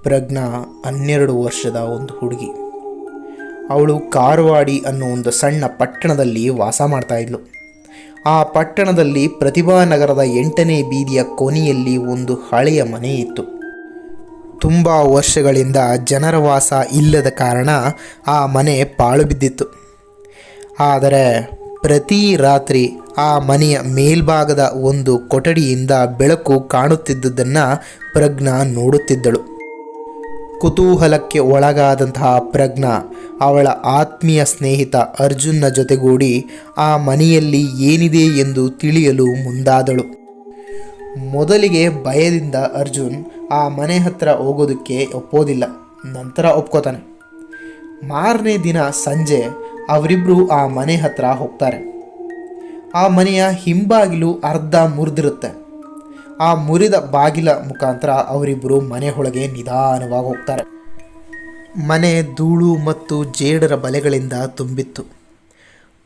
ಪ್ರಜ್ಞಾ 12 ವರ್ಷದ ಒಂದು ಹುಡುಗಿ. ಅವಳು ಕಾರವಾಡಿ ಅನ್ನೋ ಒಂದು ಸಣ್ಣ ಪಟ್ಟಣದಲ್ಲಿ ವಾಸ ಮಾಡ್ತಾಯಿದ್ಲು. ಆ ಪಟ್ಟಣದಲ್ಲಿ ಪ್ರತಿಭಾನಗರದ 8ನೇ ಬೀದಿಯ ಕೊನೆಯಲ್ಲಿ ಒಂದು ಹಳೆಯ ಮನೆ ಇತ್ತು. ತುಂಬ ವರ್ಷಗಳಿಂದ ಜನರ ವಾಸ ಇಲ್ಲದ ಕಾರಣ ಆ ಮನೆ ಪಾಳು ಬಿದ್ದಿತ್ತು. ಆದರೆ ಪ್ರತಿ ರಾತ್ರಿ ಆ ಮನೆಯ ಮೇಲ್ಭಾಗದ ಒಂದು ಕೊಠಡಿಯಿಂದ ಬೆಳಕು ಕಾಣುತ್ತಿದ್ದುದನ್ನು ಪ್ರಜ್ಞಾ ನೋಡುತ್ತಿದ್ದಳು. ಕುತೂಹಲಕ್ಕೆ ಒಳಗಾದಂತಹ ಪ್ರಜ್ಞಾ ಅವಳ ಆತ್ಮೀಯ ಸ್ನೇಹಿತ ಅರ್ಜುನ್ನ ಜೊತೆಗೂಡಿ ಆ ಮನೆಯಲ್ಲಿ ಏನಿದೆ ಎಂದು ತಿಳಿಯಲು ಮುಂದಾದಳು. ಮೊದಲಿಗೆ ಭಯದಿಂದ ಅರ್ಜುನ್ ಆ ಮನೆ ಹತ್ರ ಹೋಗೋದಕ್ಕೆ ಒಪ್ಪೋದಿಲ್ಲ. ನಂತರ ಒಪ್ಕೋತಾನೆ. ಮಾರನೇ ದಿನ ಸಂಜೆ ಅವರಿಬ್ಬರು ಆ ಮನೆ ಹತ್ರ ಹೋಗ್ತಾರೆ. ಆ ಮನೆಯ ಹಿಂಬಾಗಿಲು ಅರ್ಧ ಮುರಿದಿರುತ್ತೆ. ಆ ಮುರಿದ ಬಾಗಿಲ ಮುಖಾಂತರ ಅವರಿಬ್ಬರು ಮನೆ ಒಳಗೆ ನಿಧಾನವಾಗಿ ಹೋಗ್ತಾರೆ. ಮನೆ ಧೂಳು ಮತ್ತು ಜೇಡರ ಬಲೆಗಳಿಂದ ತುಂಬಿತ್ತು.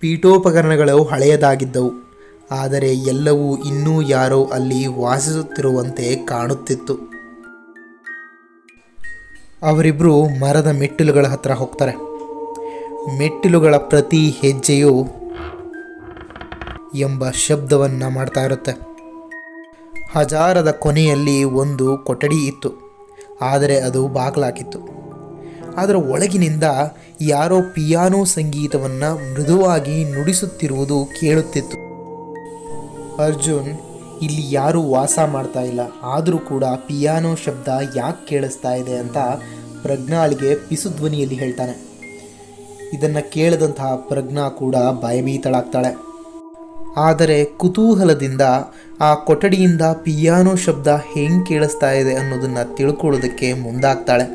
ಪೀಠೋಪಕರಣಗಳು ಹಳೆಯದಾಗಿದ್ದವು. ಆದರೆ ಎಲ್ಲವೂ ಇನ್ನೂ ಯಾರೋ ಅಲ್ಲಿ ವಾಸಿಸುತ್ತಿರುವಂತೆ ಕಾಣುತ್ತಿತ್ತು. ಅವರಿಬ್ಬರು ಮರದ ಮೆಟ್ಟಿಲುಗಳ ಹತ್ರ ಹೋಗ್ತಾರೆ. ಮೆಟ್ಟಿಲುಗಳ ಪ್ರತಿ ಹೆಜ್ಜೆಯು ಎಂಬ ಶಬ್ದವನ್ನು ಮಾಡ್ತಾ ಇರುತ್ತೆ. ಹಜಾರದ ಕೊನೆಯಲ್ಲಿ ಒಂದು ಕೊಠಡಿ ಇತ್ತು. ಆದರೆ ಅದು ಬಾಗಿಲಾಕಿತ್ತು. ಅದರ ಒಳಗಿನಿಂದ ಯಾರೋ ಪಿಯಾನೋ ಸಂಗೀತವನ್ನು ಮೃದುವಾಗಿ ನುಡಿಸುತ್ತಿರುವುದು ಕೇಳುತ್ತಿತ್ತು. ಅರ್ಜುನ್, ಇಲ್ಲಿ ಯಾರೂ ವಾಸ ಮಾಡ್ತಾ ಇಲ್ಲ, ಆದರೂ ಕೂಡ ಪಿಯಾನೋ ಶಬ್ದ ಯಾಕೆ ಕೇಳಿಸ್ತಾ ಇದೆ ಅಂತ ಪ್ರಜ್ಞಾಳಿಗೆ ಪಿಸುಧ್ವನಿಯಲ್ಲಿ ಹೇಳ್ತಾನೆ. ಇದನ್ನು ಕೇಳಿದಂತಹ ಪ್ರಜ್ಞಾ ಕೂಡ ಭಯಭೀತಳಾಗ್ತಾಳೆ. ಆದರೆ ಕುತೂಹಲದಿಂದ ಆ ಕೊಠಡಿಯಿಂದ ಪಿಯಾನೋ ಶಬ್ದ ಹೆಂಗೆ ಕೇಳಿಸ್ತಾ ಇದೆ ಅನ್ನೋದನ್ನು ತಿಳ್ಕೊಳ್ಳೋದಕ್ಕೆ ಮುಂದಾಗ್ತಾಳೆ.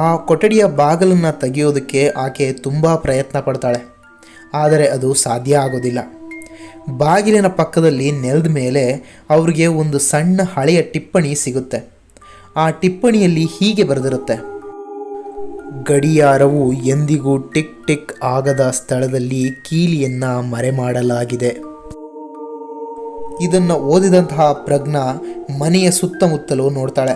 ಆ ಕೊಠಡಿಯ ಬಾಗಿಲನ್ನು ತೆಗೆಯೋದಕ್ಕೆ ಆಕೆ ತುಂಬ ಪ್ರಯತ್ನ ಪಡ್ತಾಳೆ. ಆದರೆ ಅದು ಸಾಧ್ಯ ಆಗೋದಿಲ್ಲ. ಬಾಗಿಲಿನ ಪಕ್ಕದಲ್ಲಿ ನೆಲದ ಮೇಲೆ ಅವ್ರಿಗೆ ಒಂದು ಸಣ್ಣ ಹಳೆಯ ಟಿಪ್ಪಣಿ ಸಿಗುತ್ತೆ. ಆ ಟಿಪ್ಪಣಿಯಲ್ಲಿ ಹೀಗೆ ಬರೆದಿರುತ್ತೆ: ಗಡಿಯಾರವು ಎಂದಿಗೂ ಟಿಕ್ ಟಿಕ್ ಆಗದ ಸ್ಥಳದಲ್ಲಿ ಕೀಲಿಯನ್ನು ಮರೆಮಾಡಲಾಗಿದೆ. ಇದನ್ನು ಓದಿದಂತಹ ಪ್ರಜ್ಞಾ ಮನೆಯ ಸುತ್ತಮುತ್ತಲೂ ನೋಡ್ತಾಳೆ.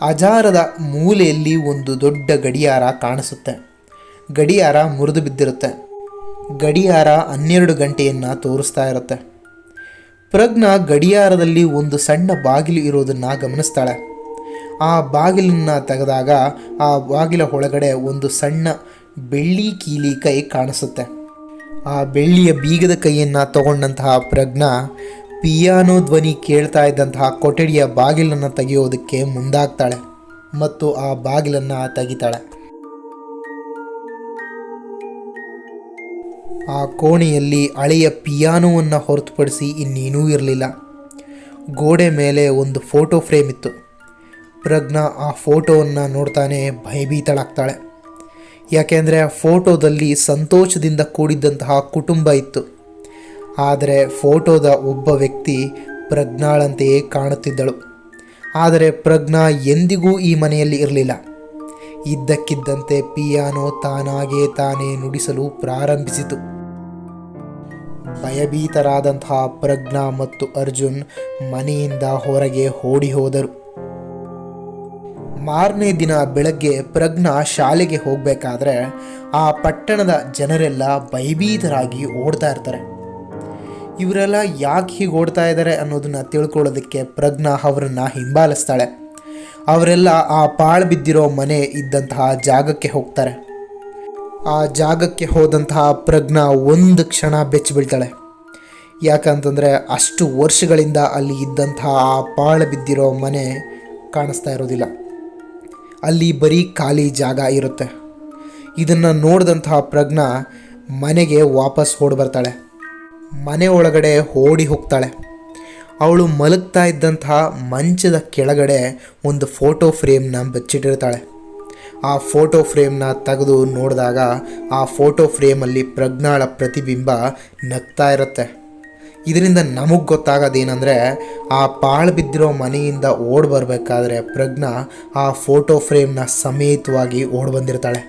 ಹಜಾರದ ಮೂಲೆಯಲ್ಲಿ ಒಂದು ದೊಡ್ಡ ಗಡಿಯಾರ ಕಾಣಿಸುತ್ತೆ. ಗಡಿಯಾರ ಮುರಿದು ಬಿದ್ದಿರುತ್ತೆ. ಗಡಿಯಾರ 12 ಗಂಟೆಯನ್ನು ತೋರಿಸ್ತಾ ಇರುತ್ತೆ. ಪ್ರಜ್ಞಾ ಗಡಿಯಾರದಲ್ಲಿ ಒಂದು ಸಣ್ಣ ಬಾಗಿಲು ಇರೋದನ್ನು ಗಮನಿಸ್ತಾಳೆ. ಆ ಬಾಗಿಲನ್ನು ತೆಗೆದಾಗ ಆ ಬಾಗಿಲ ಒಳಗಡೆ ಒಂದು ಸಣ್ಣ ಬೆಳ್ಳಿ ಕೀಲಿ ಕೈ ಕಾಣಿಸುತ್ತೆ. ಆ ಬೆಳ್ಳಿಯ ಬೀಗದ ಕೈಯನ್ನು ತಗೊಂಡಂತಹ ಪ್ರಜ್ಞಾ ಪಿಯಾನೋ ಧ್ವನಿ ಕೇಳ್ತಾ ಇದ್ದಂತಹ ಕೊಠಡಿಯ ಬಾಗಿಲನ್ನು ತೆಗೆಯೋದಕ್ಕೆ ಮುಂದಾಗ್ತಾಳೆ ಮತ್ತು ಆ ಬಾಗಿಲನ್ನು ತೆಗಿತಾಳೆ. ಆ ಕೋಣೆಯಲ್ಲಿ ಹಳೆಯ ಪಿಯಾನೋವನ್ನು ಹೊರತುಪಡಿಸಿ ಇನ್ನೇನೂ ಇರಲಿಲ್ಲ. ಗೋಡೆ ಮೇಲೆ ಒಂದು ಫೋಟೋ ಫ್ರೇಮ್ ಇತ್ತು. ಪ್ರಜ್ಞಾ ಆ ಫೋಟೋವನ್ನು ನೋಡ್ತಾನೆ ಭಯಭೀತಳಾಗ್ತಾಳೆ. ಯಾಕೆಂದರೆ ಆ ಫೋಟೋದಲ್ಲಿ ಸಂತೋಷದಿಂದ ಕೂಡಿದ್ದಂತಹ ಕುಟುಂಬ ಇತ್ತು. ಆದರೆ ಫೋಟೋದ ಒಬ್ಬ ವ್ಯಕ್ತಿ ಪ್ರಜ್ಞಾಳಂತೆಯೇ ಕಾಣುತ್ತಿದ್ದಳು. ಆದರೆ ಪ್ರಜ್ಞಾ ಎಂದಿಗೂ ಈ ಮನೆಯಲ್ಲಿ ಇರಲಿಲ್ಲ. ಇದ್ದಕ್ಕಿದ್ದಂತೆ ಪಿಯಾನೋ ತಾನೇ ನುಡಿಸಲು ಪ್ರಾರಂಭಿಸಿತು. ಭಯಭೀತರಾದಂತಹ ಪ್ರಜ್ಞಾ ಮತ್ತು ಅರ್ಜುನ್ ಮನೆಯಿಂದ ಹೊರಗೆ ಓಡಿ ಹೋದರು. ಮಾರನೇ ದಿನ ಬೆಳಗ್ಗೆ ಪ್ರಜ್ಞಾ ಶಾಲೆಗೆ ಹೋಗಬೇಕಾದ್ರೆ ಆ ಪಟ್ಟಣದ ಜನರೆಲ್ಲ ಭಯಭೀತರಾಗಿ ಓಡ್ತಾ ಇರ್ತಾರೆ. ಇವರೆಲ್ಲ ಯಾಕೆ ಹೀಗೆ ಓಡ್ತಾ ಇದ್ದಾರೆ ಅನ್ನೋದನ್ನು ತಿಳ್ಕೊಳ್ಳೋದಕ್ಕೆ ಪ್ರಜ್ಞಾ ಅವರನ್ನು ಹಿಂಬಾಲಿಸ್ತಾಳೆ. ಅವರೆಲ್ಲ ಆ ಪಾಳು ಬಿದ್ದಿರೋ ಮನೆ ಇದ್ದಂತಹ ಜಾಗಕ್ಕೆ ಹೋಗ್ತಾರೆ. ಆ ಜಾಗಕ್ಕೆ ಹೋದಂತಹ ಪ್ರಜ್ಞಾ ಒಂದು ಕ್ಷಣ ಬೆಚ್ಚಿಬೀಳ್ತಾಳೆ. ಯಾಕಂತಂದರೆ ಅಷ್ಟು ವರ್ಷಗಳಿಂದ ಅಲ್ಲಿ ಇದ್ದಂತಹ ಆ ಪಾಳು ಬಿದ್ದಿರೋ ಮನೆ ಕಾಣಿಸ್ತಾ ಇರೋದಿಲ್ಲ. ಅಲ್ಲಿ ಬರೀ ಖಾಲಿ ಜಾಗ ಇರುತ್ತೆ. ಇದನ್ನು ನೋಡಿದಂತಹ ಪ್ರಜ್ಞಾ ಮನೆಗೆ ವಾಪಸ್ ಓಡಿ ಬರ್ತಾಳೆ. ಮನೆ ಒಳಗಡೆ ಓಡಿ ಹೋಗ್ತಾಳೆ. ಅವಳು ಮಲಗ್ತಾ ಇದ್ದಂತಹ ಮಂಚದ ಕೆಳಗಡೆ ಒಂದು ಫೋಟೋ ಫ್ರೇಮ್ನ ಬಚ್ಚಿಟ್ಟಿರ್ತಾಳೆ. ಆ ಫೋಟೋ ಫ್ರೇಮ್ನ ತೆಗೆದು ನೋಡಿದಾಗ ಆ ಫೋಟೋ ಫ್ರೇಮಲ್ಲಿ ಪ್ರಜ್ಞಾಳ ಪ್ರತಿಬಿಂಬ ನಗ್ತಾ ಇರುತ್ತೆ. ಇದರಿಂದ ನಮಗೆ ಗೊತ್ತಾಗೋದೇನೆಂದರೆ ಆ ಪಾಳು ಬಿದ್ದಿರೋ ಮನೆಯಿಂದ ಓಡಿ ಬರಬೇಕಾದ್ರೆ ಪ್ರಜ್ಞಾ ಆ ಫೋಟೋ ಫ್ರೇಮ್ನ ಸಮೇತವಾಗಿ ಓಡಿ ಬಂದಿರ್ತಾಳೆ.